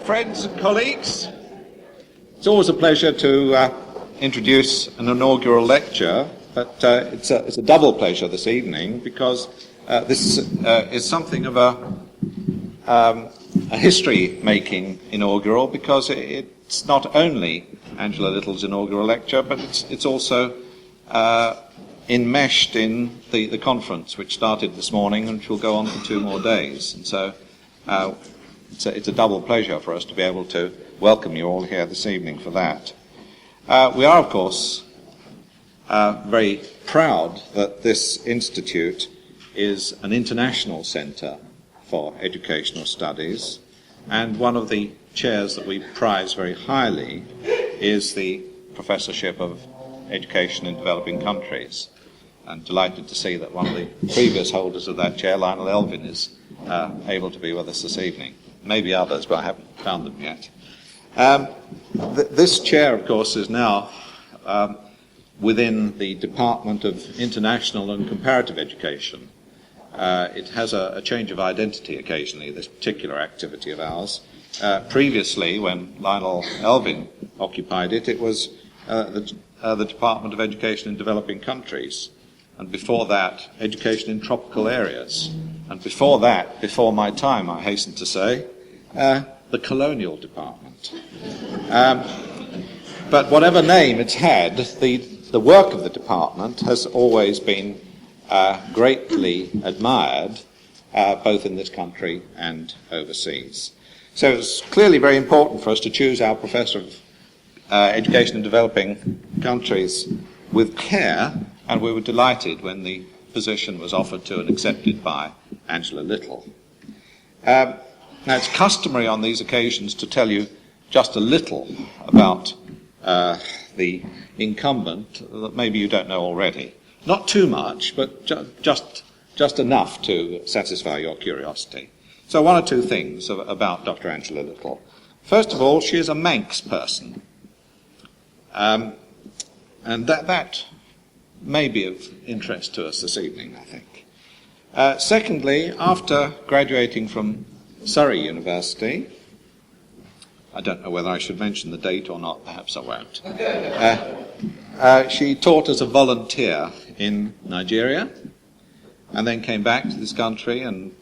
Friends and colleagues, it's always a pleasure to introduce an inaugural lecture, but it's a double pleasure this evening because this is something of a history-making inaugural, because it's not only Angela Little's inaugural lecture, but it's also enmeshed in the conference which started this morning and which will go on for 2 more days. And so it's a double pleasure for us to be able to welcome you all here this evening for that. We are, of course, very proud that this institute is an international centre for educational studies, and one of the chairs that we prize very highly is the Professorship of Education in Developing Countries. I'm delighted to see that one of the previous holders of that chair, Lionel Elvin, is able to be with us this evening. Maybe others, but I haven't found them yet. This chair, of course, is now within the Department of International and Comparative Education. It has a change of identity occasionally, this particular activity of ours. Previously, when Lionel Elvin occupied it, it was the Department of Education in Developing Countries. And before that, Education in Tropical Areas. And before that, before my time, I hasten to say, the Colonial Department. But whatever name it's had, the work of the department has always been greatly admired, both in this country and overseas. So it's clearly very important for us to choose our Professor of Education in Developing Countries with care, and we were delighted when the position was offered to and accepted by Angela Little. Now, it's customary on these occasions to tell you just a little about the incumbent that maybe you don't know already. Not too much, but just enough to satisfy your curiosity. So 1 or 2 things about Dr. Angela Little. First of all, she is a Manx person. And that may be of interest to us this evening, I think. Secondly, after graduating from Surrey University, I don't know whether I should mention the date or not, perhaps I won't. She taught as a volunteer in Nigeria, and then came back to this country and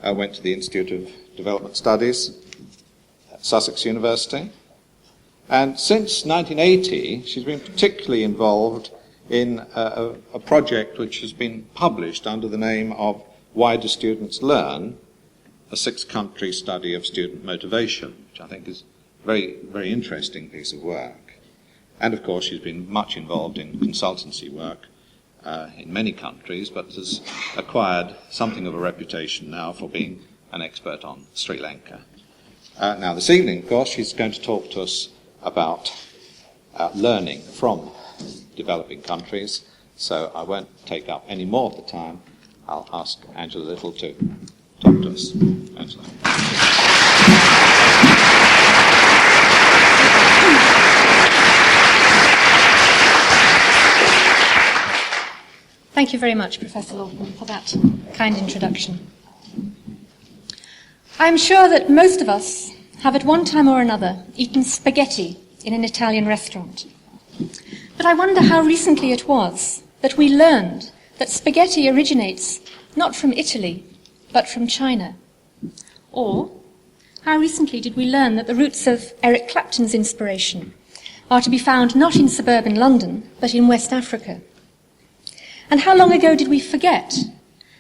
went to the Institute of Development Studies at Sussex University. And since 1980, she's been particularly involved in a project which has been published under the name of Why Do Students Learn? A 6-country study of student motivation, which I think is a very, very interesting piece of work. And of course, she's been much involved in consultancy work in many countries, but has acquired something of a reputation now for being an expert on Sri Lanka. Now, this evening, of course, she's going to talk to us about learning from developing countries, so I won't take up any more of the time. I'll ask Angela Little to talk to us. Angela. Thank you very much, Professor Lawton, for that kind introduction. I'm sure that most of us have at one time or another eaten spaghetti in an Italian restaurant. But I wonder how recently it was that we learned that spaghetti originates not from Italy, but from China. Or, how recently did we learn that the roots of Eric Clapton's inspiration are to be found not in suburban London, but in West Africa? And how long ago did we forget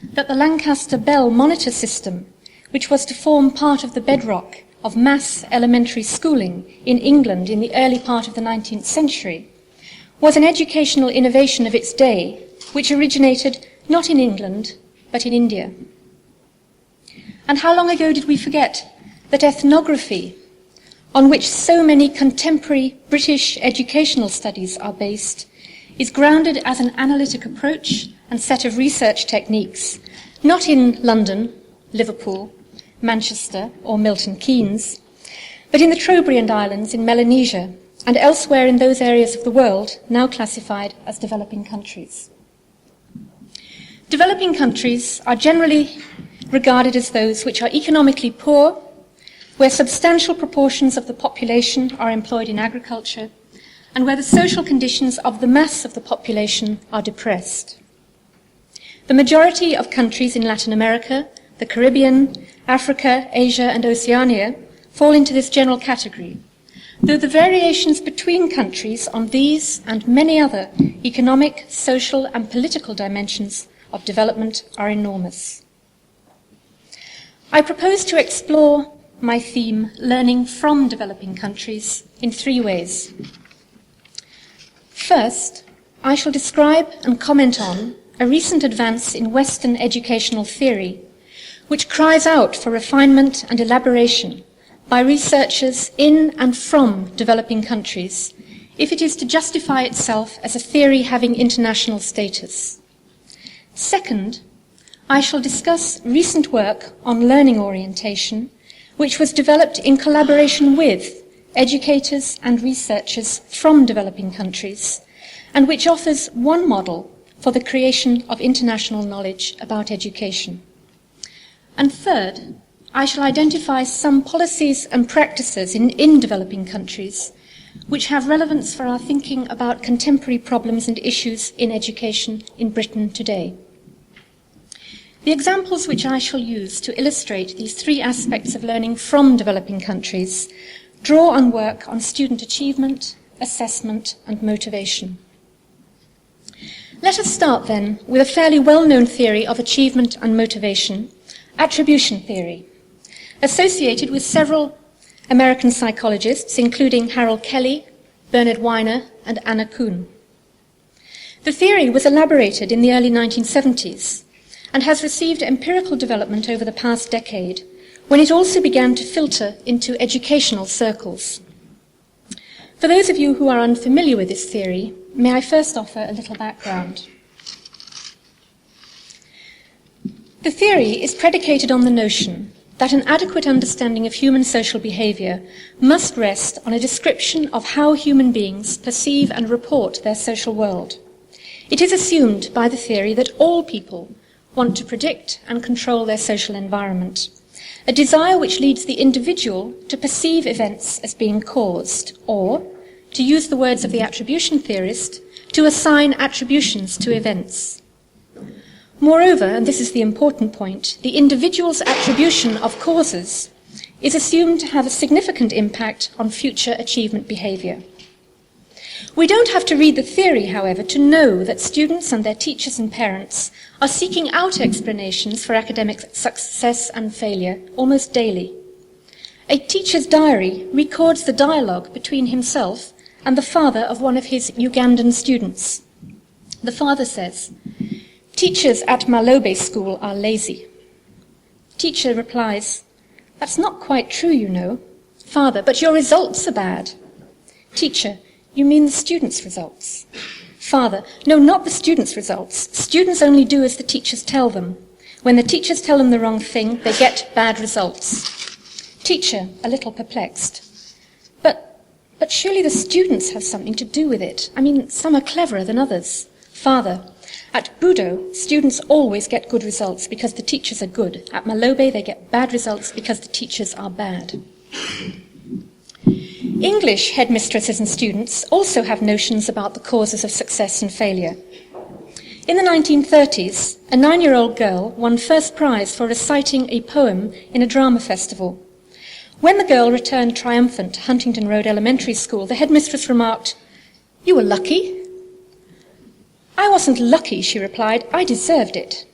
that the Lancaster Bell monitor system, which was to form part of the bedrock of mass elementary schooling in England in the early part of the 19th century, was an educational innovation of its day, which originated not in England, but in India? And how long ago did we forget that ethnography, on which so many contemporary British educational studies are based, is grounded as an analytic approach and set of research techniques, not in London, Liverpool, Manchester or Milton Keynes, but in the Trobriand Islands in Melanesia and elsewhere in those areas of the world now classified as developing countries. Developing countries are generally regarded as those which are economically poor, where substantial proportions of the population are employed in agriculture, and where the social conditions of the mass of the population are depressed. The majority of countries in Latin America, the Caribbean, Africa, Asia, and Oceania fall into this general category, though the variations between countries on these and many other economic, social, and political dimensions of development are enormous. I propose to explore my theme, learning from developing countries, in three ways. First, I shall describe and comment on a recent advance in Western educational theory, which cries out for refinement and elaboration by researchers in and from developing countries, if it is to justify itself as a theory having international status. Second, I shall discuss recent work on learning orientation, which was developed in collaboration with educators and researchers from developing countries, and which offers one model for the creation of international knowledge about education. And third, I shall identify some policies and practices in developing countries which have relevance for our thinking about contemporary problems and issues in education in Britain today. The examples which I shall use to illustrate these three aspects of learning from developing countries draw on work on student achievement, assessment, and motivation. Let us start then with a fairly well-known theory of achievement and motivation, attribution theory, associated with several American psychologists, including Harold Kelly, Bernard Weiner, and Anna Kuhn. The theory was elaborated in the early 1970s and has received empirical development over the past decade, when it also began to filter into educational circles. For those of you who are unfamiliar with this theory, may I first offer a little background. The theory is predicated on the notion that an adequate understanding of human social behavior must rest on a description of how human beings perceive and report their social world. It is assumed by the theory that all people want to predict and control their social environment, a desire which leads the individual to perceive events as being caused, or, to use the words of the attribution theorist, to assign attributions to events. Moreover, and this is the important point, the individual's attribution of causes is assumed to have a significant impact on future achievement behavior. We don't have to read the theory, however, to know that students and their teachers and parents are seeking out explanations for academic success and failure almost daily. A teacher's diary records the dialogue between himself and the father of one of his Ugandan students. The father says, "Teachers at Malobe school are lazy." Teacher replies, "That's not quite true, you know." Father, "But your results are bad." Teacher, "You mean the students' results?" Father, "No, not the students' results. Students only do as the teachers tell them. When the teachers tell them the wrong thing, they get bad results." Teacher, a little perplexed, But surely the students have something to do with it. I mean, some are cleverer than others." Father, "At Budo, students always get good results because the teachers are good. At Malobe, they get bad results because the teachers are bad." English headmistresses and students also have notions about the causes of success and failure. In the 1930s, a 9-year-old girl won first prize for reciting a poem in a drama festival. When the girl returned triumphant to Huntington Road Elementary School, the headmistress remarked, "You were lucky." "I wasn't lucky," she replied, "I deserved it."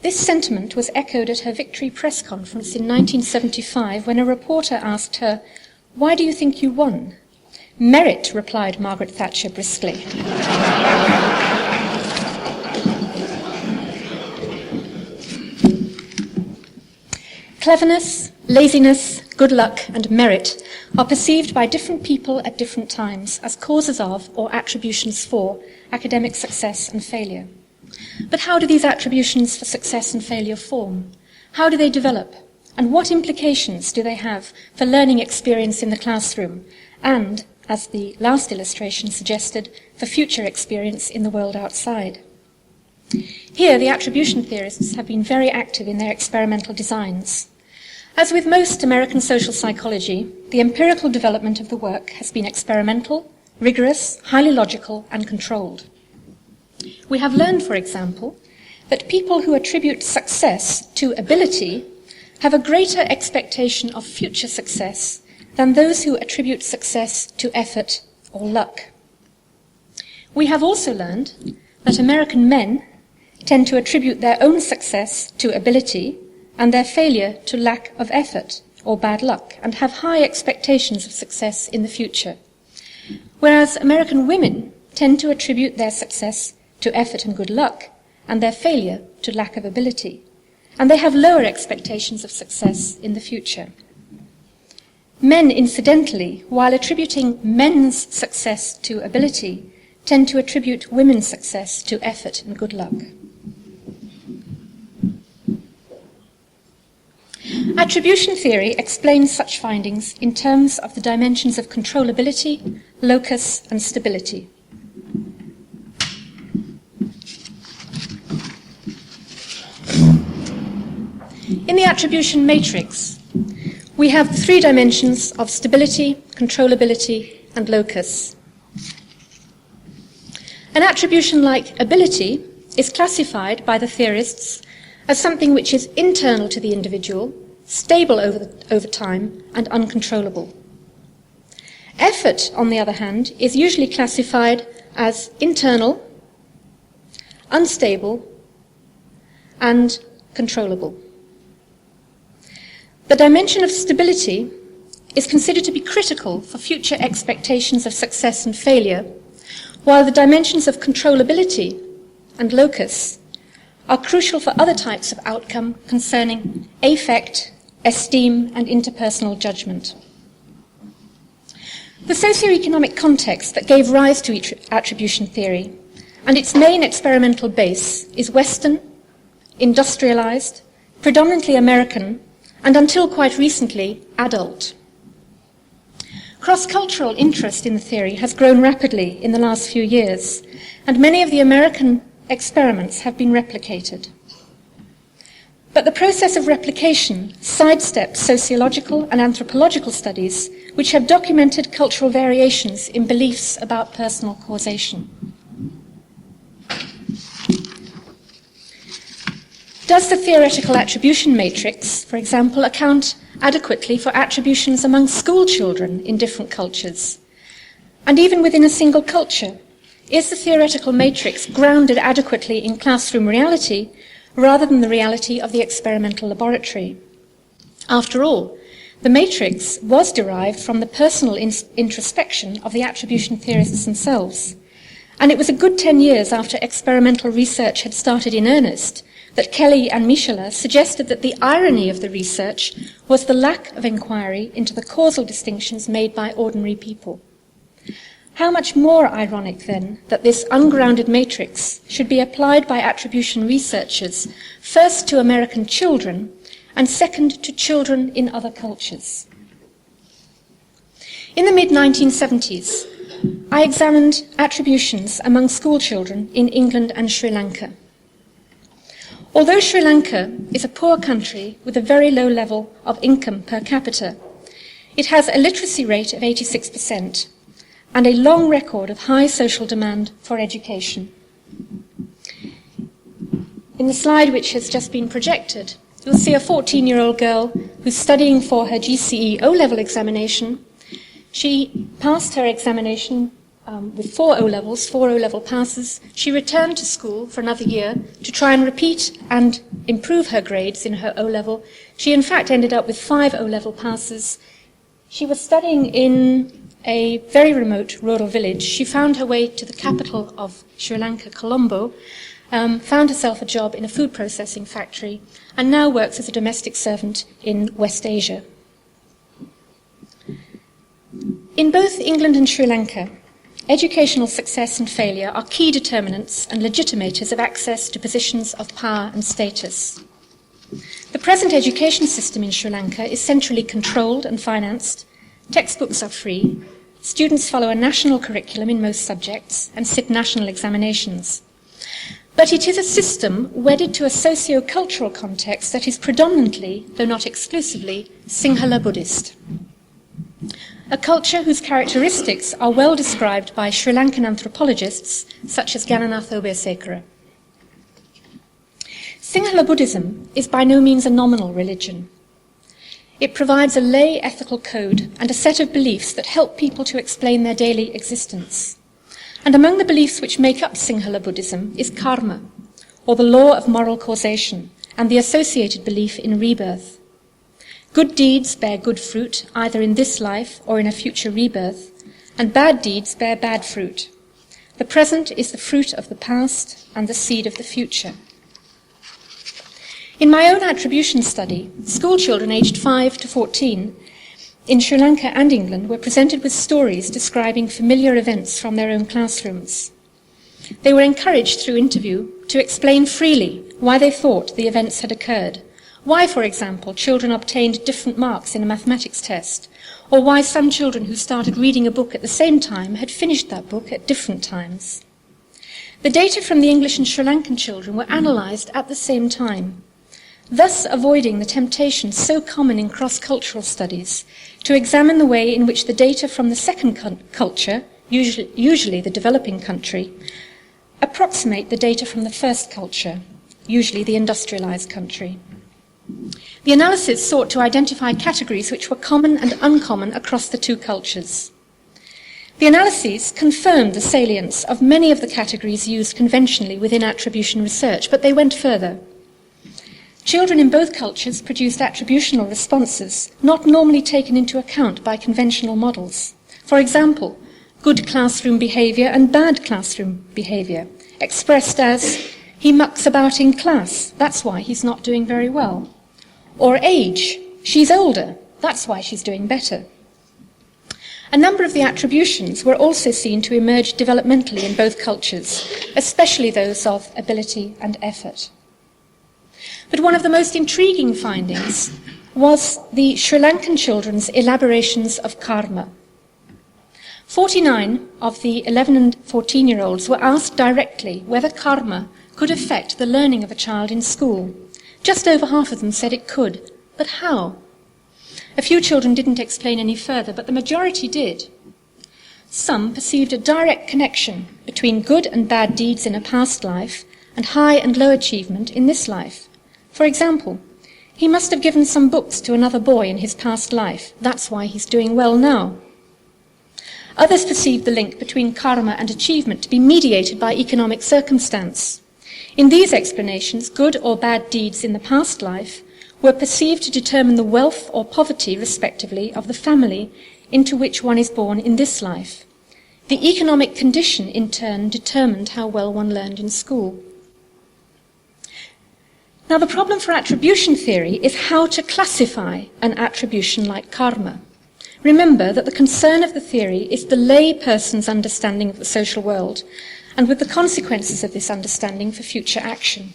This sentiment was echoed at her victory press conference in 1975 when a reporter asked her, "Why do you think you won?" "Merit," replied Margaret Thatcher briskly. Cleverness, laziness, good luck, and merit are perceived by different people at different times as causes of or attributions for academic success and failure. But how do these attributions for success and failure form? How do they develop? And what implications do they have for learning experience in the classroom and, as the last illustration suggested, for future experience in the world outside? Here, the attribution theorists have been very active in their experimental designs. As with most American social psychology, the empirical development of the work has been experimental, rigorous, highly logical, and controlled. We have learned, for example, that people who attribute success to ability have a greater expectation of future success than those who attribute success to effort or luck. We have also learned that American men tend to attribute their own success to ability and their failure to lack of effort or bad luck, and have high expectations of success in the future. Whereas American women tend to attribute their success to effort and good luck, and their failure to lack of ability, and they have lower expectations of success in the future. Men, incidentally, while attributing men's success to ability, tend to attribute women's success to effort and good luck. Attribution theory explains such findings in terms of the dimensions of controllability, locus, and stability. In the attribution matrix, we have the three dimensions of stability, controllability, and locus. An attribution like ability is classified by the theorists as something which is internal to the individual, stable over time, and uncontrollable. Effort, on the other hand, is usually classified as internal, unstable, and controllable. The dimension of stability is considered to be critical for future expectations of success and failure, while the dimensions of controllability and locus are crucial for other types of outcome concerning affect, esteem, and interpersonal judgment. The socio-economic context that gave rise to attribution theory and its main experimental base is Western, industrialized, predominantly American, and until quite recently, adult. Cross-cultural interest in the theory has grown rapidly in the last few years, and many of the American experiments have been replicated. But the process of replication sidesteps sociological and anthropological studies which have documented cultural variations in beliefs about personal causation. Does the theoretical attribution matrix, for example, account adequately for attributions among school children in different cultures? And even within a single culture, is the theoretical matrix grounded adequately in classroom reality rather than the reality of the experimental laboratory? After all, the matrix was derived from the personal introspection of the attribution theorists themselves, and it was a good 10 years after experimental research had started in earnest that Kelly and Michala suggested that the irony of the research was the lack of inquiry into the causal distinctions made by ordinary people. How much more ironic, then, that this ungrounded matrix should be applied by attribution researchers first to American children and second to children in other cultures. In the mid-1970s, I examined attributions among school children in England and Sri Lanka. Although Sri Lanka is a poor country with a very low level of income per capita, it has a literacy rate of 86% and a long record of high social demand for education. In the slide which has just been projected, you'll see a 14-year-old girl who's studying for her GCE O-level examination. She passed her examination with 4 O-level passes. She returned to school for another year to try and repeat and improve her grades in her O-level. She, in fact, ended up with 5 O-level passes. She was studying in a very remote rural village. She found her way to the capital of Sri Lanka, Colombo, found herself a job in a food processing factory, and now works as a domestic servant in West Asia. In both England and Sri Lanka, educational success and failure are key determinants and legitimators of access to positions of power and status. The present education system in Sri Lanka is centrally controlled and financed. Textbooks are free. Students follow a national curriculum in most subjects and sit national examinations. But it is a system wedded to a socio-cultural context that is predominantly, though not exclusively, Sinhala Buddhist. A culture whose characteristics are well described by Sri Lankan anthropologists such as Gananath Obesekara. Sinhala Buddhism is by no means a nominal religion. It provides a lay ethical code and a set of beliefs that help people to explain their daily existence. And among the beliefs which make up Sinhala Buddhism is karma, or the law of moral causation, and the associated belief in rebirth. Good deeds bear good fruit, either in this life or in a future rebirth, and bad deeds bear bad fruit. The present is the fruit of the past and the seed of the future. In my own attribution study, school children aged 5 to 14 in Sri Lanka and England were presented with stories describing familiar events from their own classrooms. They were encouraged through interview to explain freely why they thought the events had occurred, why, for example, children obtained different marks in a mathematics test, or why some children who started reading a book at the same time had finished that book at different times. The data from the English and Sri Lankan children were analysed at the same time, thus avoiding the temptation so common in cross-cultural studies to examine the way in which the data from the second culture, usually the developing country, approximate the data from the first culture, usually the industrialised country. The analysis sought to identify categories which were common and uncommon across the two cultures. The analyses confirmed the salience of many of the categories used conventionally within attribution research, but they went further. Children in both cultures produced attributional responses not normally taken into account by conventional models. For example, good classroom behaviour and bad classroom behaviour, expressed as, he mucks about in class, that's why he's not doing very well. Or age, she's older, that's why she's doing better. A number of the attributions were also seen to emerge developmentally in both cultures, especially those of ability and effort. But one of the most intriguing findings was the Sri Lankan children's elaborations of karma. 49 of the 11 and 14-year-olds were asked directly whether karma could affect the learning of a child in school. Just over half of them said it could, but how? A few children didn't explain any further, but the majority did. Some perceived a direct connection between good and bad deeds in a past life and high and low achievement in this life. For example, he must have given some books to another boy in his past life. That's why he's doing well now. Others perceived the link between karma and achievement to be mediated by economic circumstance. In these explanations, good or bad deeds in the past life were perceived to determine the wealth or poverty, respectively, of the family into which one is born in this life. The economic condition, in turn, determined how well one learned in school. Now, the problem for attribution theory is how to classify an attribution like karma. Remember that the concern of the theory is the lay person's understanding of the social world, and with the consequences of this understanding for future action.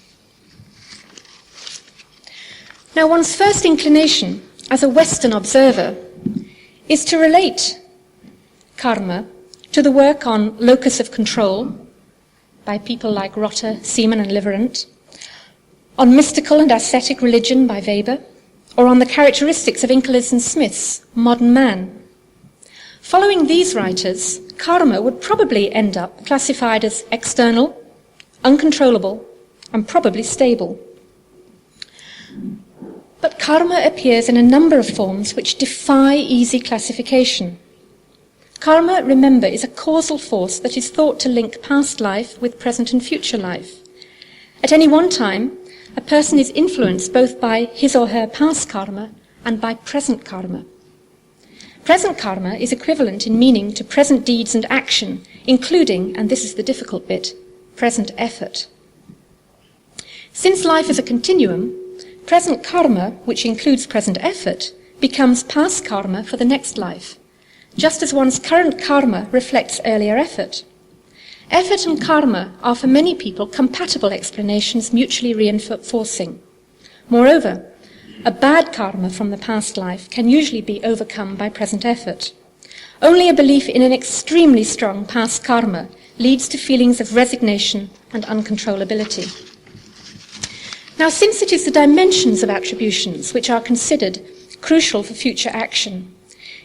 Now, one's first inclination as a Western observer is to relate karma to the work on locus of control by people like Rotter, Seaman and Liverant, on mystical and ascetic religion by Weber, or on the characteristics of Incollis and Smith's modern man. Following these writers, karma would probably end up classified as external, uncontrollable, and probably stable. But karma appears in a number of forms which defy easy classification. Karma, remember, is a causal force that is thought to link past life with present and future life. At any one time, a person is influenced both by his or her past karma and by present karma. Present karma is equivalent in meaning to present deeds and action, including, and this is the difficult bit, present effort. Since life is a continuum, present karma, which includes present effort, becomes past karma for the next life, just as one's current karma reflects earlier effort. Effort and karma are for many people compatible explanations mutually reinforcing. Moreover, a bad karma from the past life can usually be overcome by present effort. Only a belief in an extremely strong past karma leads to feelings of resignation and uncontrollability. Now, since it is the dimensions of attributions which are considered crucial for future action,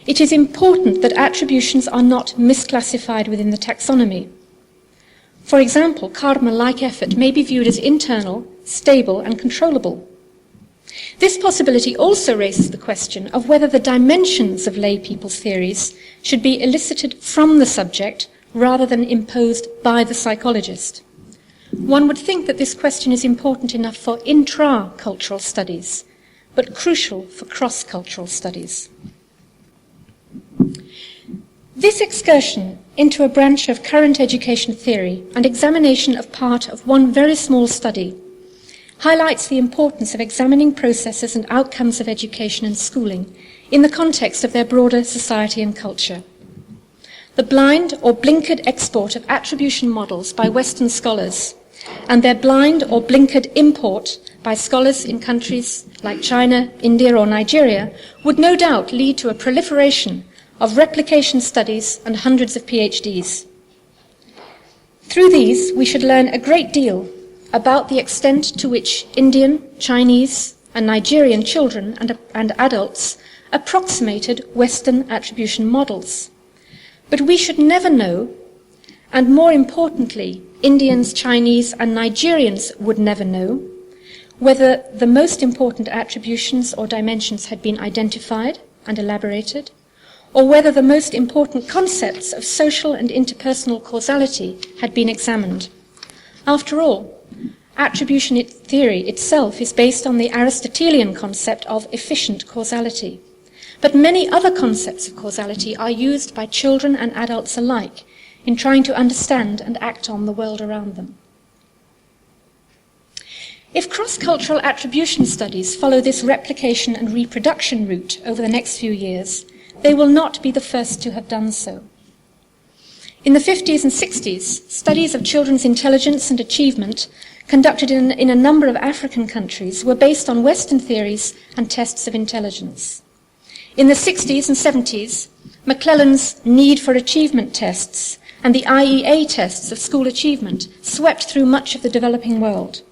it is important that attributions are not misclassified within the taxonomy. For example, karma, like effort, may be viewed as internal, stable, and controllable. This possibility also raises the question of whether the dimensions of lay people's theories should be elicited from the subject rather than imposed by the psychologist. One would think that this question is important enough for intra-cultural studies, but crucial for cross-cultural studies. This excursion into a branch of current education theory and examination of part of one very small study highlights the importance of examining processes and outcomes of education and schooling in the context of their broader society and culture. The blind or blinkered export of attribution models by Western scholars and their blind or blinkered import by scholars in countries like China, India, or Nigeria would no doubt lead to a proliferation of replication studies and hundreds of PhDs. Through these, we should learn a great deal about the extent to which Indian, Chinese, and Nigerian children and adults approximated Western attribution models. But we should never know, and more importantly, Indians, Chinese, and Nigerians would never know, whether the most important attributions or dimensions had been identified and elaborated, or whether the most important concepts of social and interpersonal causality had been examined. After all, attribution theory itself is based on the Aristotelian concept of efficient causality. But many other concepts of causality are used by children and adults alike in trying to understand and act on the world around them. If cross-cultural attribution studies follow this replication and reproduction route over the next few years, they will not be the first to have done so. In the 50s and 60s, studies of children's intelligence and achievement conducted in a number of African countries were based on Western theories and tests of intelligence. In the 60s and 70s, McClellan's need for achievement tests and the IEA tests of school achievement swept through much of the developing world.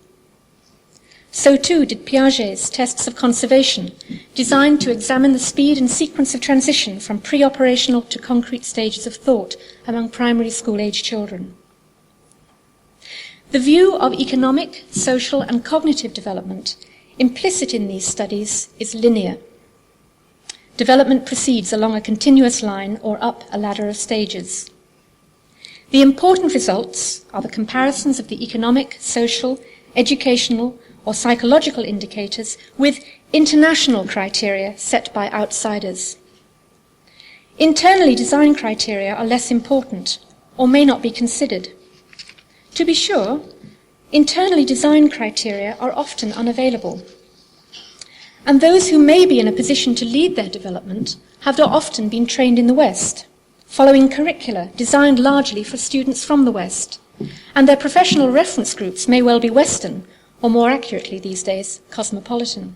So too did Piaget's tests of conservation, designed to examine the speed and sequence of transition from pre-operational to concrete stages of thought among primary school-age children. The view of economic, social, and cognitive development implicit in these studies is linear. Development proceeds along a continuous line or up a ladder of stages. The important results are the comparisons of the economic, social, educational, or psychological indicators with international criteria set by outsiders. Internally designed criteria are less important or may not be considered. To be sure, internally designed criteria are often unavailable, and those who may be in a position to lead their development have often been trained in the West, following curricula designed largely for students from the West, and their professional reference groups may well be Western, or more accurately these days, cosmopolitan.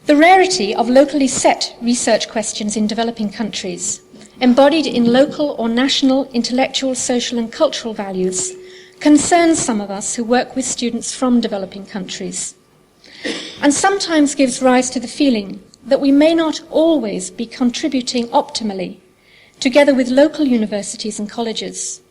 The rarity of locally set research questions in developing countries, embodied in local or national intellectual, social, and cultural values, concerns some of us who work with students from developing countries, and sometimes gives rise to the feeling that we may not always be contributing optimally, together with local universities and colleges,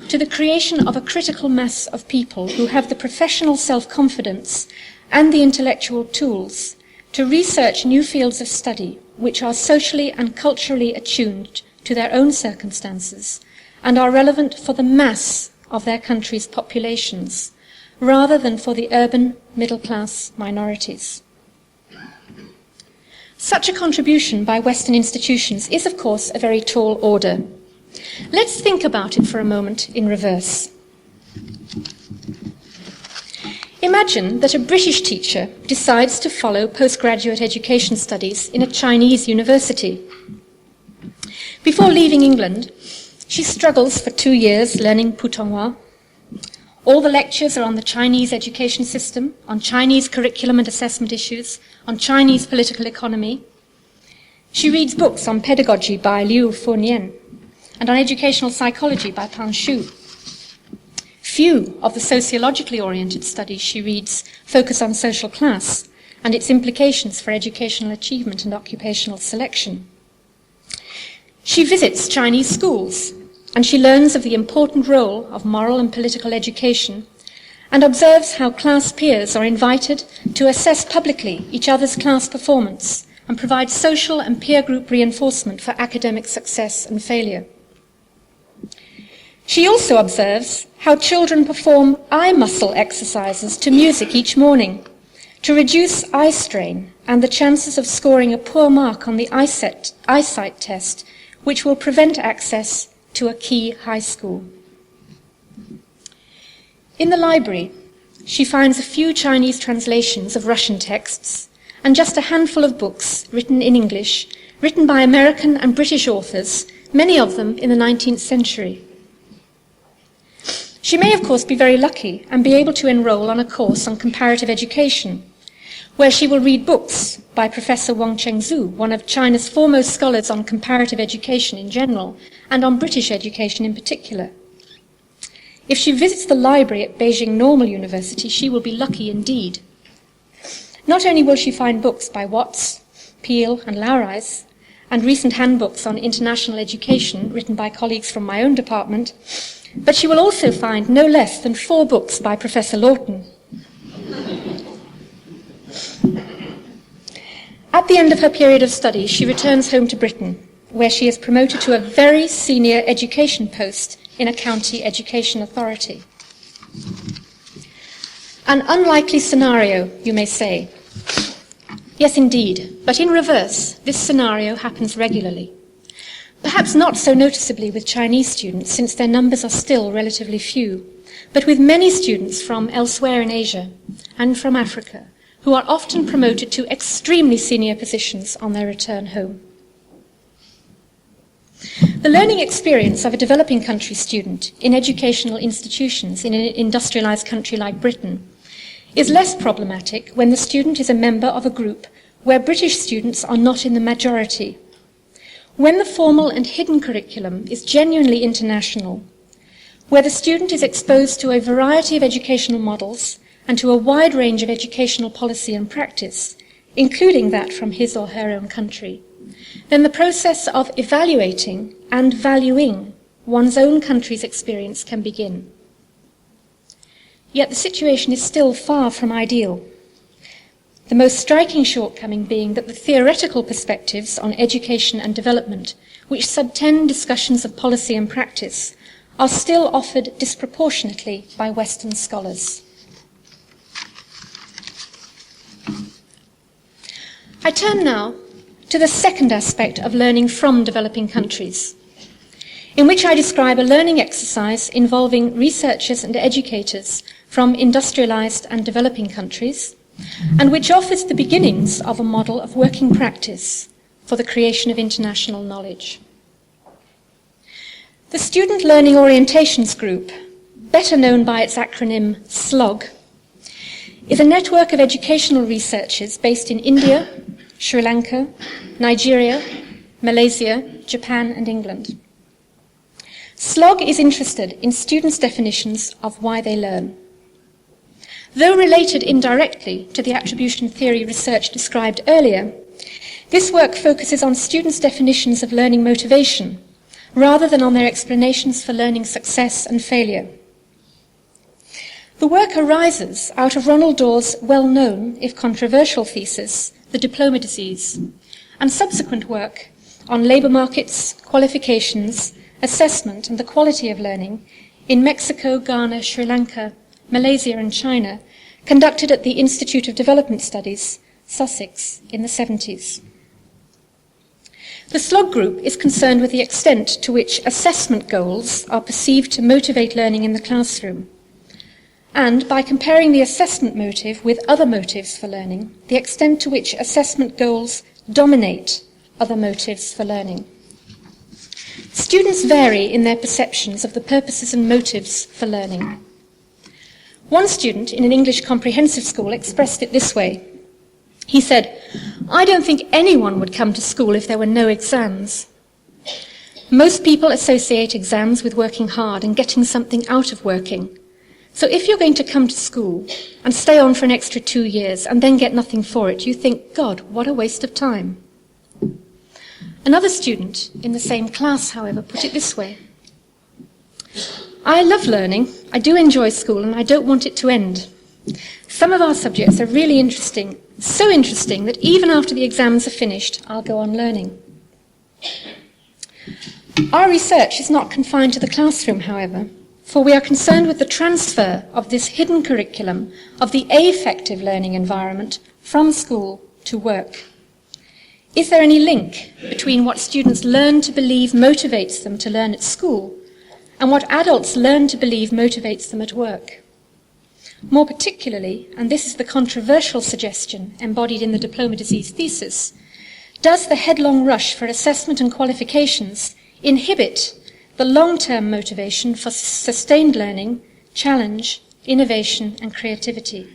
to the creation of a critical mass of people who have the professional self-confidence and the intellectual tools to research new fields of study which are socially and culturally attuned to their own circumstances and are relevant for the mass of their country's populations, rather than for the urban middle-class minorities. Such a contribution by Western institutions is, of course, a very tall order. Let's think about it for a moment in reverse. Imagine that a British teacher decides to follow postgraduate education studies in a Chinese university. Before leaving England, she struggles for 2 years learning Putonghua. All the lectures are on the Chinese education system, on Chinese curriculum and assessment issues, on Chinese political economy. She reads books on pedagogy by Liu Funian, and on educational psychology by Pan Shu. Few of the sociologically oriented studies she reads focus on social class and its implications for educational achievement and occupational selection. She visits Chinese schools, and she learns of the important role of moral and political education, and observes how class peers are invited to assess publicly each other's class performance and provide social and peer group reinforcement for academic success and failure. She also observes how children perform eye muscle exercises to music each morning to reduce eye strain and the chances of scoring a poor mark on the eyesight test, which will prevent access to a key high school. In the library, she finds a few Chinese translations of Russian texts and just a handful of books written in English, written by American and British authors, many of them in the 19th century. She may, of course, be very lucky and be able to enroll on a course on comparative education, where she will read books by Professor Wang Chengzu, one of China's foremost scholars on comparative education in general and on British education in particular. If she visits the library at Beijing Normal University, she will be lucky indeed. Not only will she find books by Watts, Peel and Laureis, and recent handbooks on international education written by colleagues from my own department, but she will also find no less than 4 books by Professor Lawton. At the end of her period of study, she returns home to Britain, where she is promoted to a very senior education post in a county education authority. An unlikely scenario, you may say. Yes, indeed, but in reverse, this scenario happens regularly. Perhaps not so noticeably with Chinese students, since their numbers are still relatively few, but with many students from elsewhere in Asia and from Africa, who are often promoted to extremely senior positions on their return home. The learning experience of a developing country student in educational institutions in an industrialized country like Britain is less problematic when the student is a member of a group where British students are not in the majority. When the formal and hidden curriculum is genuinely international, where the student is exposed to a variety of educational models and to a wide range of educational policy and practice, including that from his or her own country, then the process of evaluating and valuing one's own country's experience can begin. Yet the situation is still far from ideal. The most striking shortcoming being that the theoretical perspectives on education and development, which subtend discussions of policy and practice, are still offered disproportionately by Western scholars. I turn now to the second aspect of learning from developing countries, in which I describe a learning exercise involving researchers and educators from industrialized and developing countries, and which offers the beginnings of a model of working practice for the creation of international knowledge. The Student Learning Orientations Group, better known by its acronym SLOG, is a network of educational researchers based in India, Sri Lanka, Nigeria, Malaysia, Japan, and England. SLOG is interested in students' definitions of why they learn. Though related indirectly to the attribution theory research described earlier, this work focuses on students' definitions of learning motivation, rather than on their explanations for learning success and failure. The work arises out of Ronald Dawes' well-known, if controversial, thesis, The Diploma Disease, and subsequent work on labour markets, qualifications, assessment and the quality of learning in Mexico, Ghana, Sri Lanka, Malaysia and China, conducted at the Institute of Development Studies, Sussex, in the 70s. The SLOG group is concerned with the extent to which assessment goals are perceived to motivate learning in the classroom, and by comparing the assessment motive with other motives for learning, the extent to which assessment goals dominate other motives for learning. Students vary in their perceptions of the purposes and motives for learning. One student in an English comprehensive school expressed it this way. He said, "I don't think anyone would come to school if there were no exams." Most people associate exams with working hard and getting something out of working. So if you're going to come to school and stay on for an extra 2 years and then get nothing for it, you think, God, what a waste of time. Another student in the same class, however, put it this way: I love learning, I do enjoy school, and I don't want it to end. Some of our subjects are really interesting, so interesting that even after the exams are finished, I'll go on learning. Our research is not confined to the classroom, however, for we are concerned with the transfer of this hidden curriculum of the affective learning environment from school to work. Is there any link between what students learn to believe motivates them to learn at school and what adults learn to believe motivates them at work? More particularly, and this is the controversial suggestion embodied in the diploma disease thesis, does the headlong rush for assessment and qualifications inhibit the long-term motivation for sustained learning, challenge, innovation, and creativity?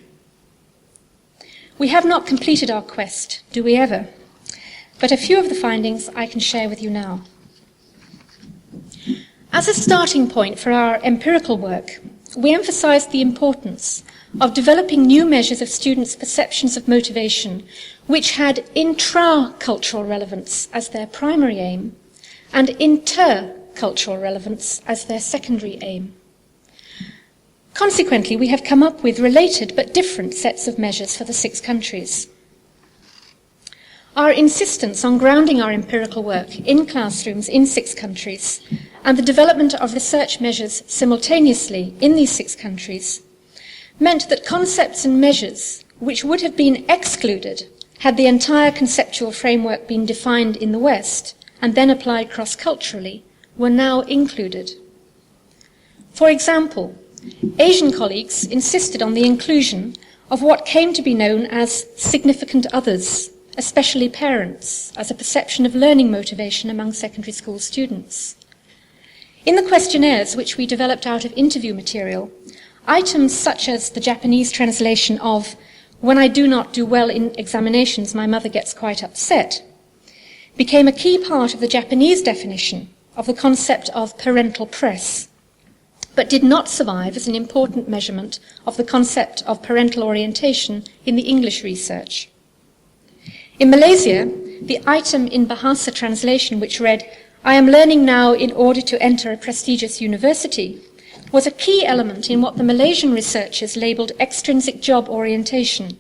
We have not completed our quest, do we ever? But a few of the findings I can share with you now. As a starting point for our empirical work, we emphasized the importance of developing new measures of students' perceptions of motivation which had intra-cultural relevance as their primary aim and inter-cultural relevance as their secondary aim. Consequently, we have come up with related but different sets of measures for the 6 countries. Our insistence on grounding our empirical work in classrooms in 6 countries and the development of research measures simultaneously in these 6 countries meant that concepts and measures which would have been excluded had the entire conceptual framework been defined in the West and then applied cross-culturally were now included. For example, Asian colleagues insisted on the inclusion of what came to be known as significant others, especially parents, as a perception of learning motivation among secondary school students. In the questionnaires which we developed out of interview material, items such as the Japanese translation of "when I do not do well in examinations, my mother gets quite upset," became a key part of the Japanese definition of the concept of parental press, but did not survive as an important measurement of the concept of parental orientation in the English research. In Malaysia, the item in Bahasa translation which read, "I am learning now in order to enter a prestigious university," was a key element in what the Malaysian researchers labelled extrinsic job orientation.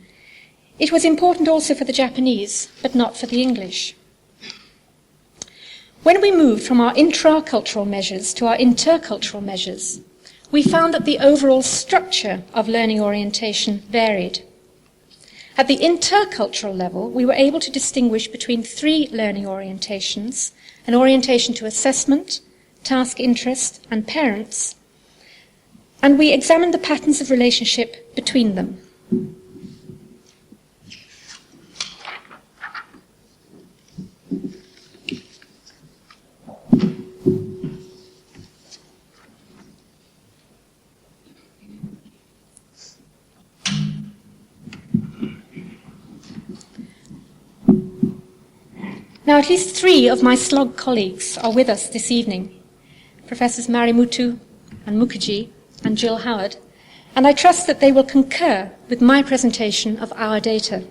It was important also for the Japanese, but not for the English. When we moved from our intra-cultural measures to our intercultural measures, we found that the overall structure of learning orientation varied. At the intercultural level, we were able to distinguish between 3 learning orientations: an orientation to assessment, task interest, and parents, and we examined the patterns of relationship between them. Now, at least 3 of my SLOG colleagues are with us this evening, Professors Marimutu and Mukherjee and Jill Howard, and I trust that they will concur with my presentation of our data.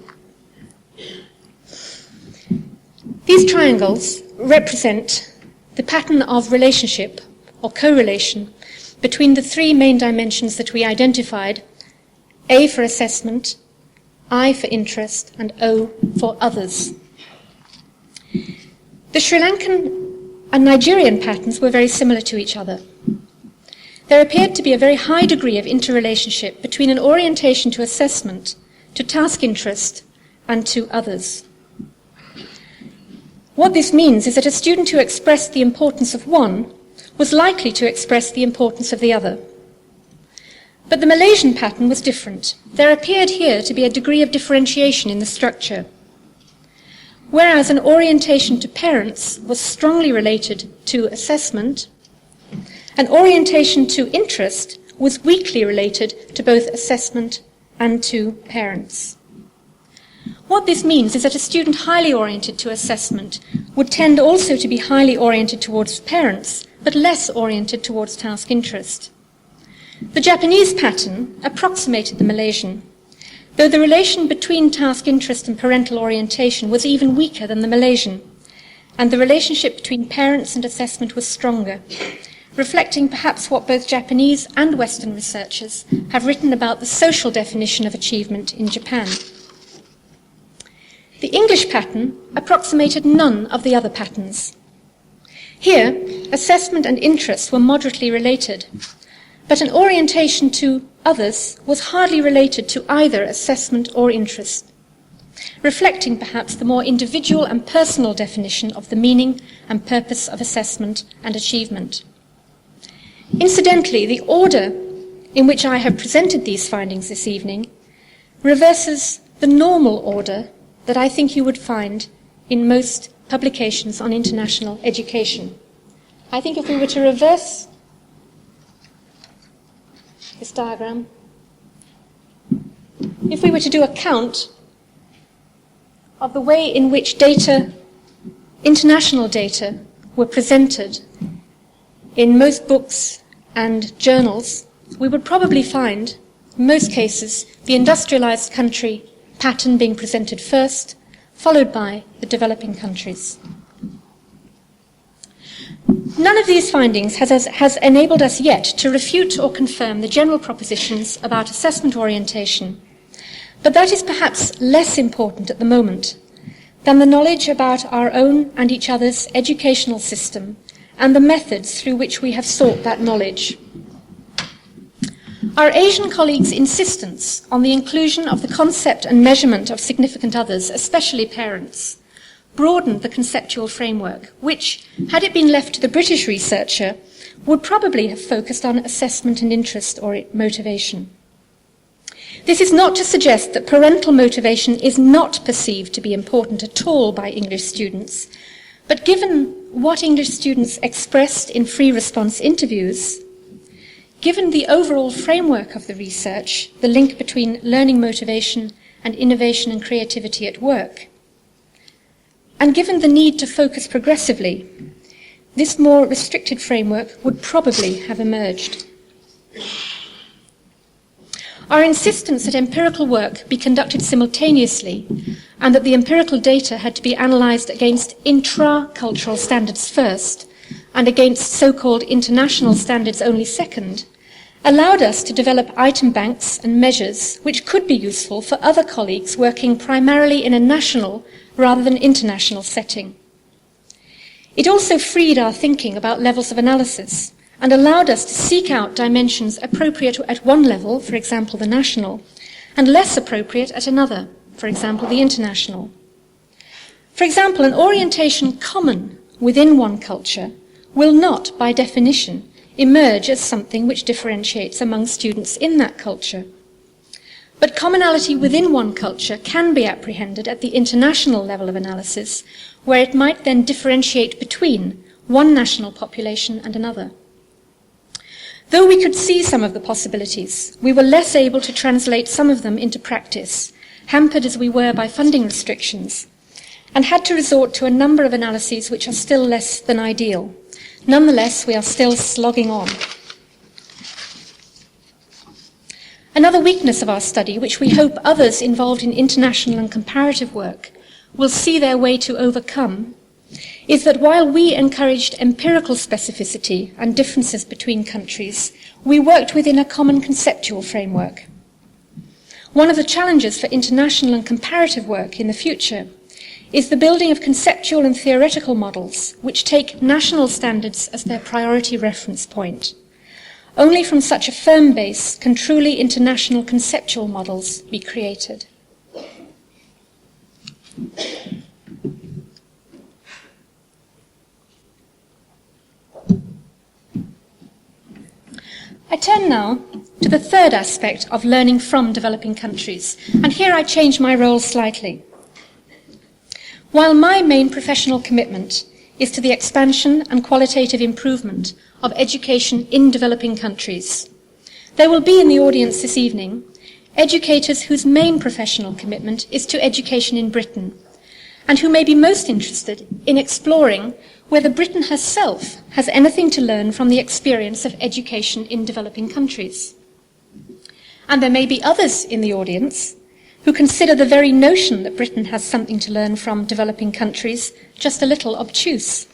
These triangles represent the pattern of relationship or correlation between the 3 main dimensions that we identified: A for assessment, I for interest, and O for others. The Sri Lankan and Nigerian patterns were very similar to each other. There appeared to be a very high degree of interrelationship between an orientation to assessment, to task interest, and to others. What this means is that a student who expressed the importance of one was likely to express the importance of the other. But the Malaysian pattern was different. There appeared here to be a degree of differentiation in the structure. Whereas an orientation to parents was strongly related to assessment, an orientation to interest was weakly related to both assessment and to parents. What this means is that a student highly oriented to assessment would tend also to be highly oriented towards parents, but less oriented towards task interest. The Japanese pattern approximated the Malaysian, though the relation between task interest and parental orientation was even weaker than the Malaysian, and the relationship between parents and assessment was stronger, reflecting perhaps what both Japanese and Western researchers have written about the social definition of achievement in Japan. The English pattern approximated none of the other patterns. Here, assessment and interest were moderately related, but an orientation to others was hardly related to either assessment or interest, reflecting perhaps the more individual and personal definition of the meaning and purpose of assessment and achievement. Incidentally, the order in which I have presented these findings this evening reverses the normal order that I think you would find in most publications on international education. I think if we were to reverse this diagram, if we were to do a count of the way in which data, international data, were presented in most books and journals, we would probably find, in most cases, the industrialized country pattern being presented first, followed by the developing countries. None of these findings has enabled us yet to refute or confirm the general propositions about assessment orientation, but that is perhaps less important at the moment than the knowledge about our own and each other's educational system and the methods through which we have sought that knowledge. Our Asian colleagues' insistence on the inclusion of the concept and measurement of significant others, especially parents, broadened the conceptual framework, which, had it been left to the British researcher, would probably have focused on assessment and interest or motivation. This is not to suggest that parental motivation is not perceived to be important at all by English students, but given what English students expressed in free response interviews, given the overall framework of the research, the link between learning motivation and innovation and creativity at work, and given the need to focus progressively, this more restricted framework would probably have emerged. Our insistence that empirical work be conducted simultaneously and that the empirical data had to be analysed against intra-cultural standards first and against so-called international standards only second, allowed us to develop item banks and measures which could be useful for other colleagues working primarily in a national rather than international setting. It also freed our thinking about levels of analysis and allowed us to seek out dimensions appropriate at one level, for example the national, and less appropriate at another, for example the international. For example, an orientation common within one culture will not, by definition, emerge as something which differentiates among students in that culture. But commonality within one culture can be apprehended at the international level of analysis, where it might then differentiate between one national population and another. Though we could see some of the possibilities, we were less able to translate some of them into practice, hampered as we were by funding restrictions, and had to resort to a number of analyses which are still less than ideal. Nonetheless, we are still slogging on. Another weakness of our study, which we hope others involved in international and comparative work will see their way to overcome, is that while we encouraged empirical specificity and differences between countries, we worked within a common conceptual framework. One of the challenges for international and comparative work in the future is the building of conceptual and theoretical models which take national standards as their priority reference point. Only from such a firm base can truly international conceptual models be created. I turn now to the third aspect of learning from developing countries, and here I change my role slightly. While my main professional commitment is to the expansion and qualitative improvement of education in developing countries, there will be in the audience this evening educators whose main professional commitment is to education in Britain, and who may be most interested in exploring whether Britain herself has anything to learn from the experience of education in developing countries. And there may be others in the audience who consider the very notion that Britain has something to learn from developing countries just a little obtuse.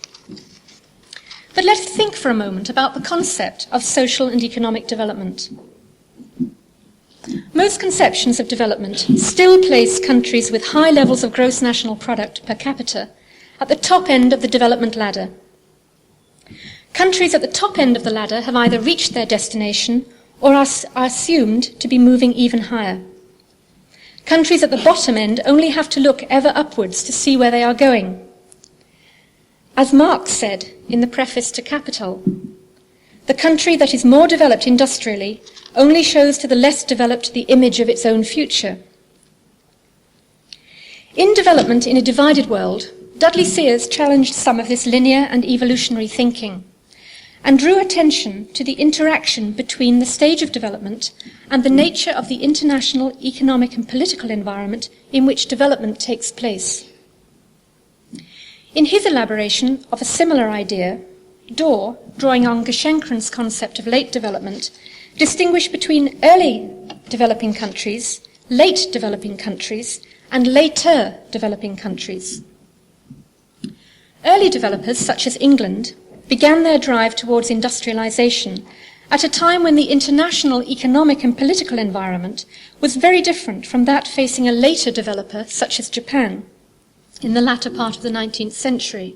But let's think for a moment about the concept of social and economic development. Most conceptions of development still place countries with high levels of gross national product per capita at the top end of the development ladder. Countries at the top end of the ladder have either reached their destination or are assumed to be moving even higher. Countries at the bottom end only have to look ever upwards to see where they are going. As Marx said in the preface to Capital, the country that is more developed industrially only shows to the less developed the image of its own future. In Development in a Divided World, Dudley Sears challenged some of this linear and evolutionary thinking and drew attention to the interaction between the stage of development and the nature of the international economic and political environment in which development takes place. In his elaboration of a similar idea, Dorr, drawing on Geshenkren's concept of late development, distinguished between early developing countries, late developing countries, and later developing countries. Early developers, such as England, began their drive towards industrialization at a time when the international economic and political environment was very different from that facing a later developer, such as Japan, in the latter part of the 19th century.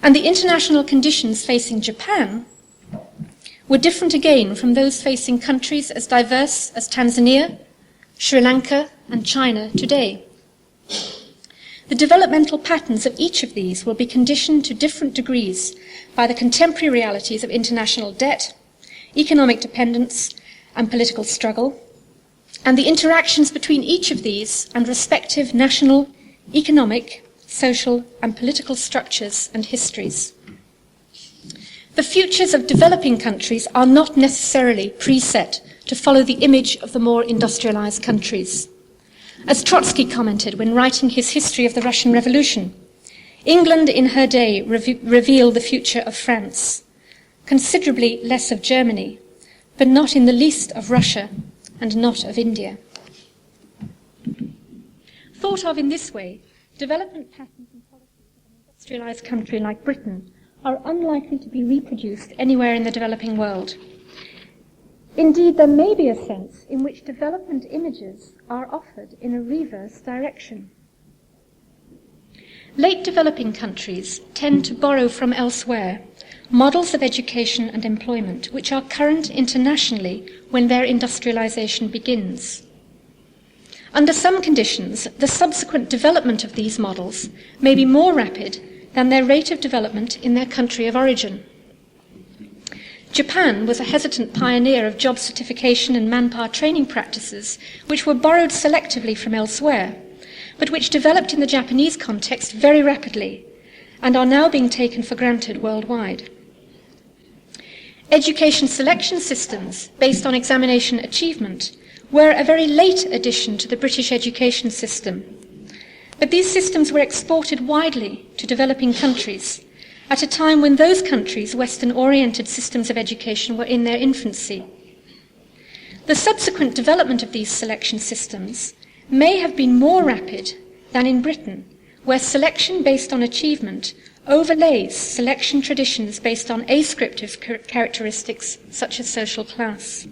And the international conditions facing Japan were different again from those facing countries as diverse as Tanzania, Sri Lanka, and China today. The developmental patterns of each of these will be conditioned to different degrees by the contemporary realities of international debt, economic dependence, and political struggle, and the interactions between each of these and respective national, economic, social, and political structures and histories. The futures of developing countries are not necessarily preset to follow the image of the more industrialized countries. As Trotsky commented when writing his history of the Russian Revolution, England in her day revealed the future of France, considerably less of Germany, but not in the least of Russia and not of India. Thought of in this way, development patterns and policies of an industrialized country like Britain are unlikely to be reproduced anywhere in the developing world. Indeed, there may be a sense in which development images are offered in a reverse direction. Late developing countries tend to borrow from elsewhere models of education and employment which are current internationally when their industrialization begins. Under some conditions, the subsequent development of these models may be more rapid than their rate of development in their country of origin. Japan was a hesitant pioneer of job certification and manpower training practices which were borrowed selectively from elsewhere, but which developed in the Japanese context very rapidly and are now being taken for granted worldwide. Education selection systems based on examination achievement were a very late addition to the British education system, but these systems were exported widely to developing countries at a time when those countries' Western-oriented systems of education were in their infancy. The subsequent development of these selection systems may have been more rapid than in Britain, where selection based on achievement overlays selection traditions based on ascriptive characteristics such as social class.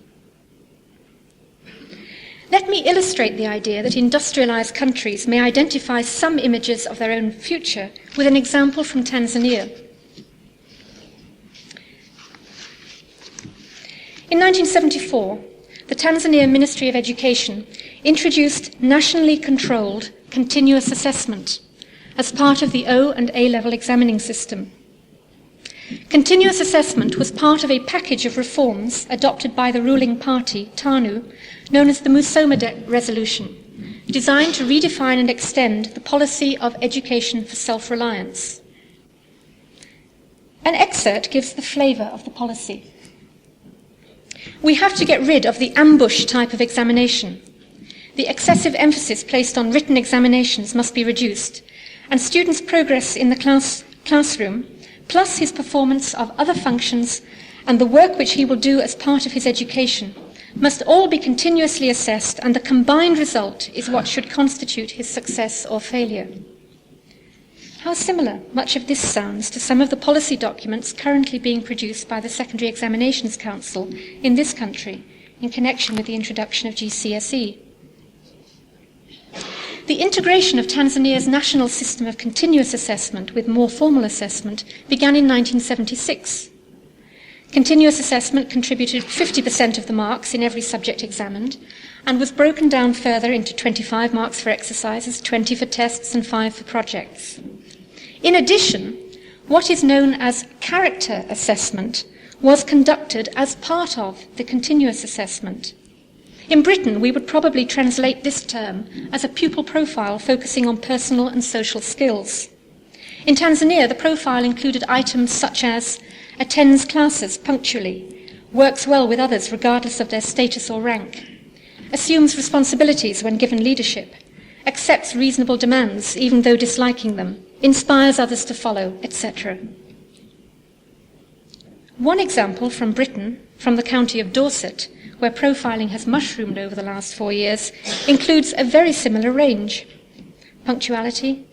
Let me illustrate the idea that industrialized countries may identify some images of their own future with an example from Tanzania. In 1974, the Tanzania Ministry of Education introduced nationally controlled continuous assessment as part of the O and A-level examining system. Continuous assessment was part of a package of reforms adopted by the ruling party, TANU, known as the Musoma Resolution, designed to redefine and extend the policy of education for self-reliance. An excerpt gives the flavour of the policy. We have to get rid of the ambush type of examination. The excessive emphasis placed on written examinations must be reduced, and students' progress in the classroom, plus his performance of other functions and the work which he will do as part of his education, must all be continuously assessed, and the combined result is what should constitute his success or failure. How similar much of this sounds to some of the policy documents currently being produced by the Secondary Examinations Council in this country in connection with the introduction of GCSE. The integration of Tanzania's national system of continuous assessment with more formal assessment began in 1976. Continuous assessment contributed 50% of the marks in every subject examined, and was broken down further into 25 marks for exercises, 20 for tests, and 5 for projects. In addition, what is known as character assessment was conducted as part of the continuous assessment. In Britain, we would probably translate this term as a pupil profile focusing on personal and social skills. In Tanzania, the profile included items such as attends classes punctually, works well with others regardless of their status or rank, assumes responsibilities when given leadership, accepts reasonable demands even though disliking them, inspires others to follow, etc. One example from Britain, from the county of Dorset, where profiling has mushroomed over the last 4 years, includes a very similar range: punctuality,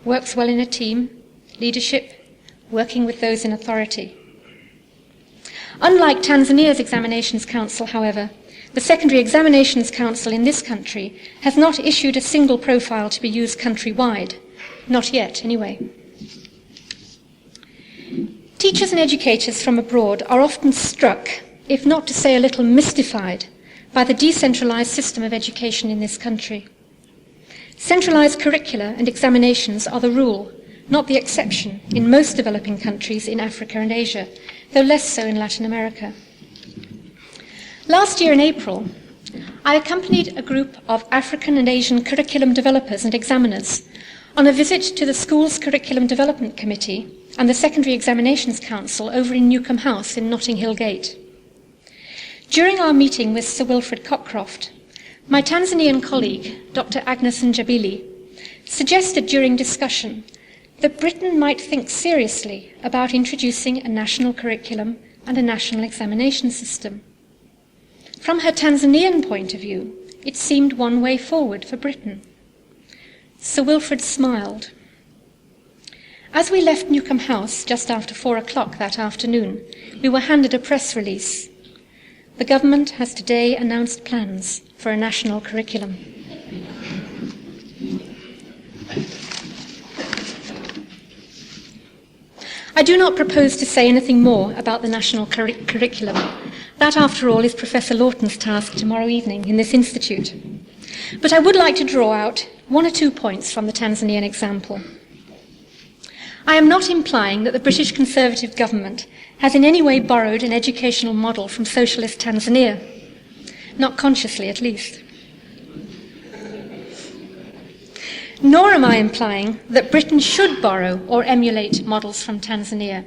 works well in a team, leadership, working with those in authority. Unlike Tanzania's Examinations Council, however, the Secondary Examinations Council in this country has not issued a single profile to be used countrywide. Not yet, anyway. Teachers and educators from abroad are often struck, if not to say a little mystified, by the decentralized system of education in this country. Centralized curricula and examinations are the rule, not the exception, in most developing countries in Africa and Asia, though less so in Latin America. Last year in April, I accompanied a group of African and Asian curriculum developers and examiners on a visit to the School's Curriculum Development Committee and the Secondary Examinations Council over in Newcombe House in Notting Hill Gate. During our meeting with Sir Wilfred Cockcroft, my Tanzanian colleague, Dr. Agnes Njabili, suggested during discussion that Britain might think seriously about introducing a national curriculum and a national examination system. From her Tanzanian point of view, it seemed one way forward for Britain. Sir Wilfred smiled. As we left Newcombe House just after 4 o'clock that afternoon, we were handed a press release. The government has today announced plans for a national curriculum. I do not propose to say anything more about the national curriculum. That, after all, is Professor Lawton's task tomorrow evening in this institute. But I would like to draw out 1 or 2 points from the Tanzanian example. I am not implying that the British Conservative government has in any way borrowed an educational model from socialist Tanzania. Not consciously, at least. Nor am I implying that Britain should borrow or emulate models from Tanzania,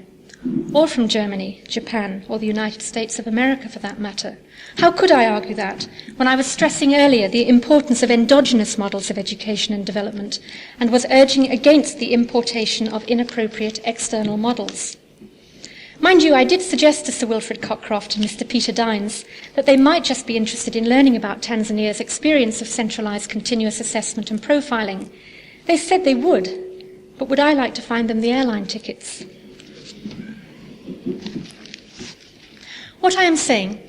or from Germany, Japan, or the United States of America, for that matter. How could I argue that when I was stressing earlier the importance of endogenous models of education and development, and was urging against the importation of inappropriate external models? Mind you, I did suggest to Sir Wilfred Cockcroft and Mr. Peter Dines that they might just be interested in learning about Tanzania's experience of centralized continuous assessment and profiling. They said they would, but would I like to find them the airline tickets? What I am saying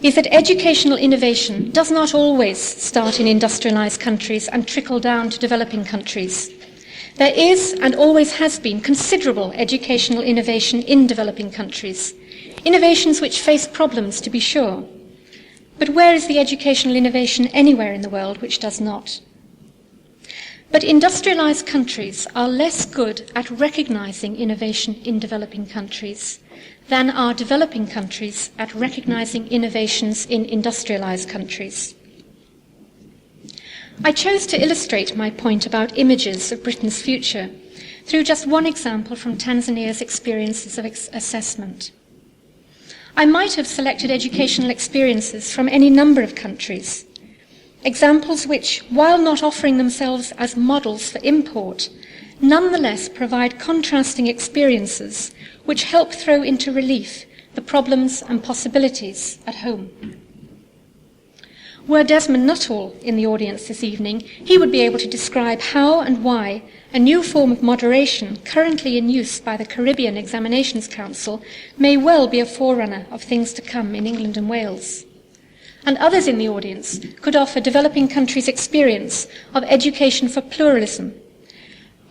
is that educational innovation does not always start in industrialized countries and trickle down to developing countries. There is, and always has been, considerable educational innovation in developing countries, innovations which face problems, to be sure. But where is the educational innovation anywhere in the world which does not? But industrialized countries are less good at recognizing innovation in developing countries than are developing countries at recognizing innovations in industrialized countries. I chose to illustrate my point about images of Britain's future through just one example from Tanzania's experiences of assessment. I might have selected educational experiences from any number of countries, examples which, while not offering themselves as models for import, nonetheless provide contrasting experiences which help throw into relief the problems and possibilities at home. Were Desmond Nuttall in the audience this evening, he would be able to describe how and why a new form of moderation currently in use by the Caribbean Examinations Council may well be a forerunner of things to come in England and Wales. And others in the audience could offer developing countries' experience of education for pluralism,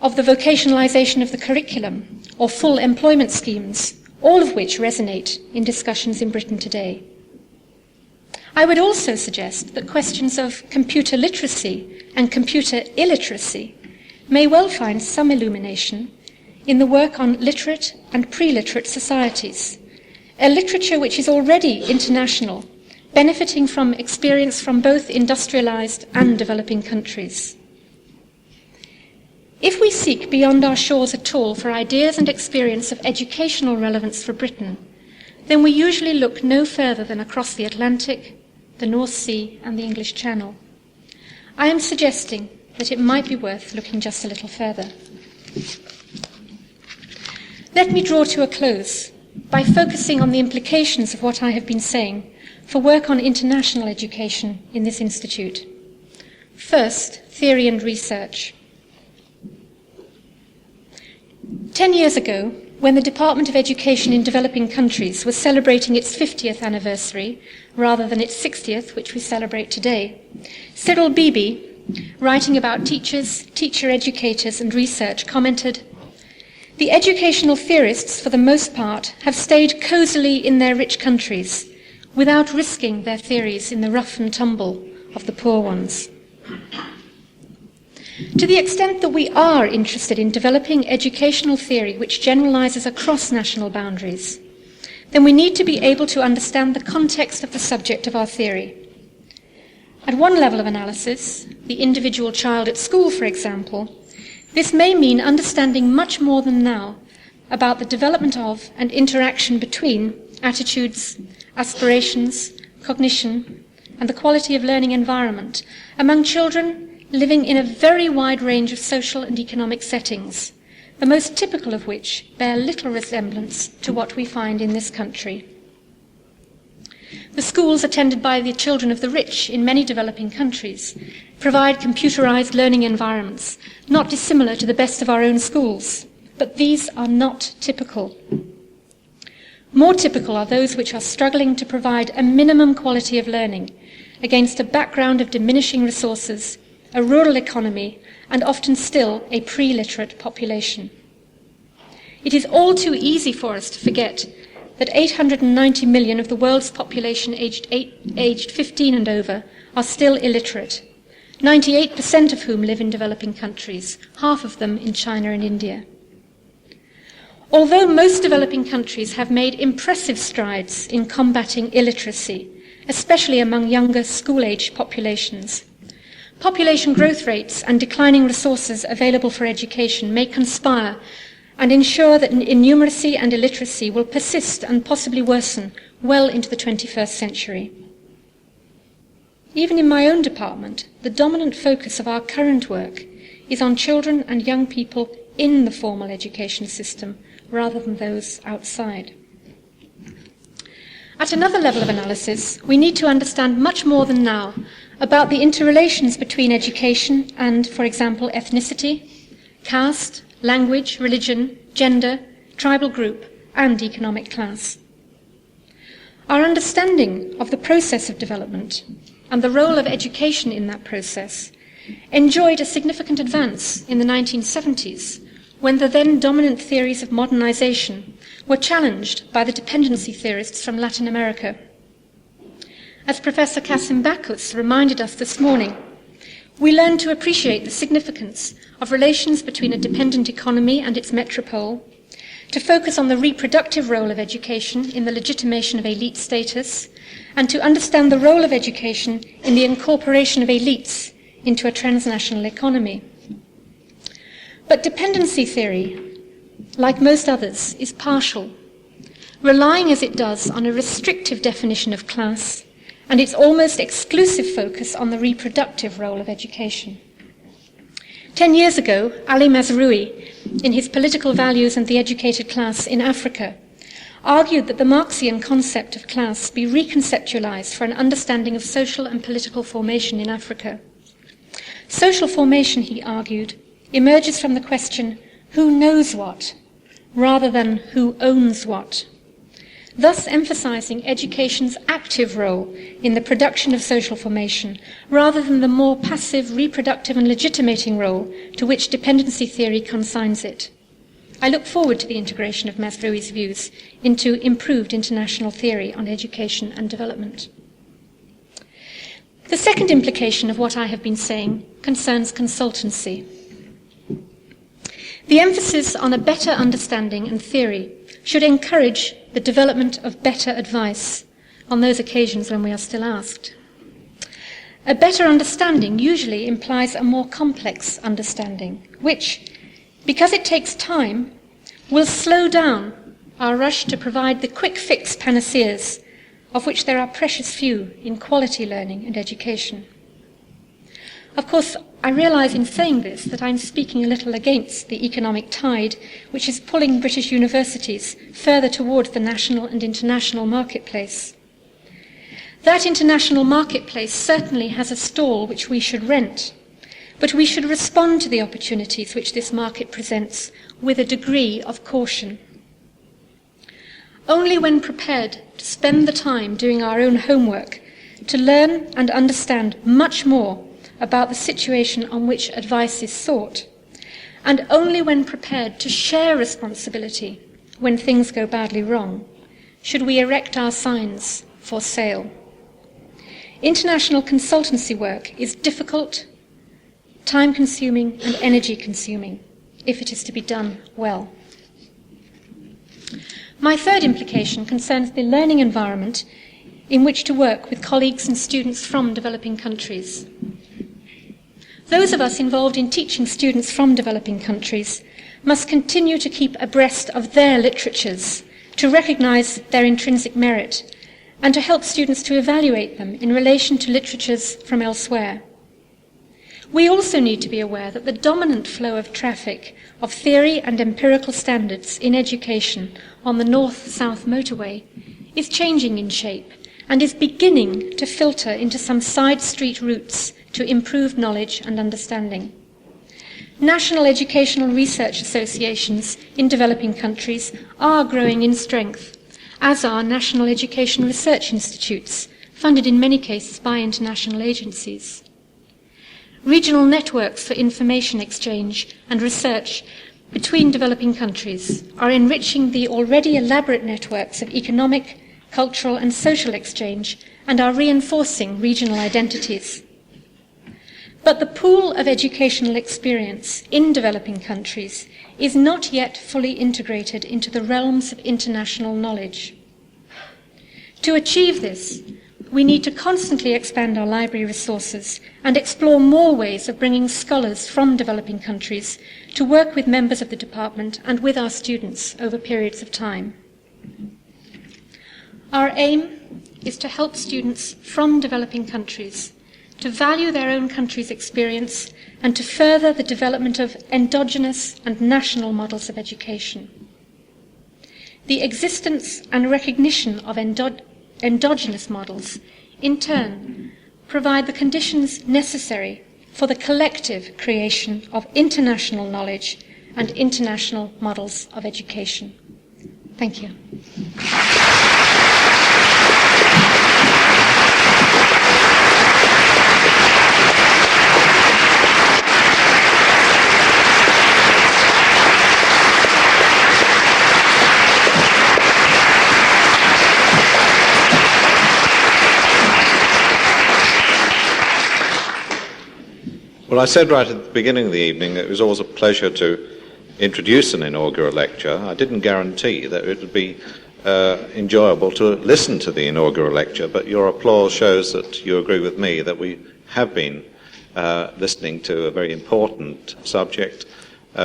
of the vocationalisation of the curriculum, or full employment schemes, all of which resonate in discussions in Britain today. I would also suggest that questions of computer literacy and computer illiteracy may well find some illumination in the work on literate and pre-literate societies, a literature which is already international, benefiting from experience from both industrialised and developing countries. If we seek beyond our shores at all for ideas and experience of educational relevance for Britain, then we usually look no further than across the Atlantic, the North Sea and the English Channel. I am suggesting that it might be worth looking just a little further. Let me draw to a close by focusing on the implications of what I have been saying for work on international education in this institute. First, theory and research. 10 years ago, when the Department of Education in developing countries was celebrating its 50th anniversary, rather than its 60th, which we celebrate today, Cyril Beebe, writing about teachers, teacher educators and research, commented, "The educational theorists, for the most part, have stayed cosily in their rich countries, without risking their theories in the rough and tumble of the poor ones." To the extent that we are interested in developing educational theory which generalizes across national boundaries, then we need to be able to understand the context of the subject of our theory. At one level of analysis, the individual child at school, for example, this may mean understanding much more than now about the development of and interaction between attitudes, aspirations, cognition, and the quality of learning environment among children living in a very wide range of social and economic settings, the most typical of which bear little resemblance to what we find in this country. The schools attended by the children of the rich in many developing countries provide computerized learning environments, not dissimilar to the best of our own schools, but these are not typical. More typical are those which are struggling to provide a minimum quality of learning against a background of diminishing resources, a rural economy, and often still a pre-literate population. It is all too easy for us to forget that 890 million of the world's population aged 15 and over are still illiterate, 98% of whom live in developing countries, half of them in China and India. Although most developing countries have made impressive strides in combating illiteracy, especially among younger school-age populations, population growth rates and declining resources available for education may conspire and ensure that innumeracy and illiteracy will persist and possibly worsen well into the 21st century. Even in my own department, the dominant focus of our current work is on children and young people in the formal education system rather than those outside. At another level of analysis, we need to understand much more than now about the interrelations between education and, for example, ethnicity, caste, language, religion, gender, tribal group, and economic class. Our understanding of the process of development and the role of education in that process enjoyed a significant advance in the 1970s, when the then dominant theories of modernization were challenged by the dependency theorists from Latin America. As Professor Kasim Bakus reminded us this morning, we learned to appreciate the significance of relations between a dependent economy and its metropole, to focus on the reproductive role of education in the legitimation of elite status, and to understand the role of education in the incorporation of elites into a transnational economy. But dependency theory, like most others, is partial. relying as it does on a restrictive definition of class and its almost exclusive focus on the reproductive role of education. 10 years ago, Ali Mazrui, in his Political Values and the Educated Class in Africa, argued that the Marxian concept of class be reconceptualized for an understanding of social and political formation in Africa. Social formation, he argued, emerges from the question, who knows what, rather than who owns what, thus emphasizing education's active role in the production of social formation, rather than the more passive, reproductive and legitimating role to which dependency theory consigns it. I look forward to the integration of Mazrui's views into improved international theory on education and development. The second implication of what I have been saying concerns consultancy. The emphasis on a better understanding and theory should encourage the development of better advice on those occasions when we are still asked. A better understanding usually implies a more complex understanding, which, because it takes time, will slow down our rush to provide the quick fix panaceas, of which there are precious few in quality learning and education. Of course, I realize in saying this that I'm speaking a little against the economic tide which is pulling British universities further towards the national and international marketplace. That international marketplace certainly has a stall which we should rent, but we should respond to the opportunities which this market presents with a degree of caution. Only when prepared to spend the time doing our own homework to learn and understand much more about the situation on which advice is sought, and only when prepared to share responsibility when things go badly wrong, should we erect our signs for sale. International consultancy work is difficult, time-consuming and energy-consuming if it is to be done well. My third implication concerns the learning environment in which to work with colleagues and students from developing countries. Those of us involved in teaching students from developing countries must continue to keep abreast of their literatures, to recognize their intrinsic merit, and to help students to evaluate them in relation to literatures from elsewhere. We also need to be aware that the dominant flow of traffic of theory and empirical standards in education on the north-south motorway is changing in shape and is beginning to filter into some side street routes to improve knowledge and understanding. National educational research associations in developing countries are growing in strength, as are national education research institutes, funded in many cases by international agencies. Regional networks for information exchange and research between developing countries are enriching the already elaborate networks of economic, cultural and social exchange and are reinforcing regional identities. But the pool of educational experience in developing countries is not yet fully integrated into the realms of international knowledge. To achieve this, we need to constantly expand our library resources and explore more ways of bringing scholars from developing countries to work with members of the department and with our students over periods of time. Our aim is to help students from developing countries to value their own country's experience and to further the development of endogenous and national models of education. The existence and recognition of endogenous models, in turn, provide the conditions necessary for the collective creation of international knowledge and international models of education. Thank you. Well, I said right at the beginning of the evening that it was always a pleasure to introduce an inaugural lecture. I didn't guarantee that it would be enjoyable to listen to the inaugural lecture, but your applause shows that you agree with me that we have been listening to a very important subject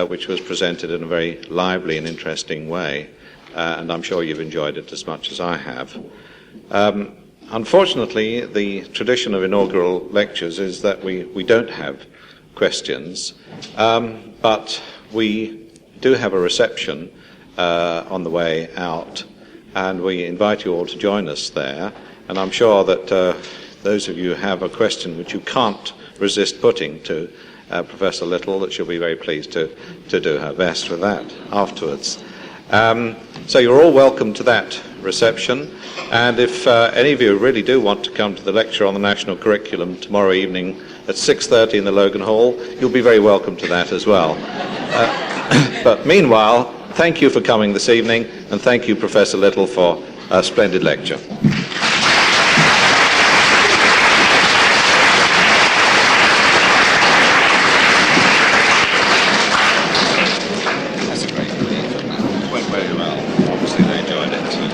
which was presented in a very lively and interesting way. and I'm sure you've enjoyed it as much as I have. Unfortunately, the tradition of inaugural lectures is that we don't have questions, but we do have a reception on the way out, and we invite you all to join us there. And I'm sure that those of you who have a question which you can't resist putting to Professor Little, that she'll be very pleased to do her best with that afterwards. So you're all welcome to that reception, and if any of you really do want to come to the lecture on the national curriculum tomorrow evening at 6:30 in the Logan Hall, you'll be very welcome to that as well. But meanwhile, thank you for coming this evening, and thank you, Professor Little, for a splendid lecture.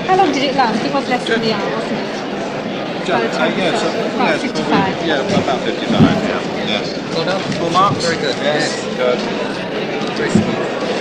How long did it last? It was less than the hour, wasn't it? About 55. Yeah, about 55, yeah. Yes. Well done. Full marks? Very good. Yes. Good. Very smooth.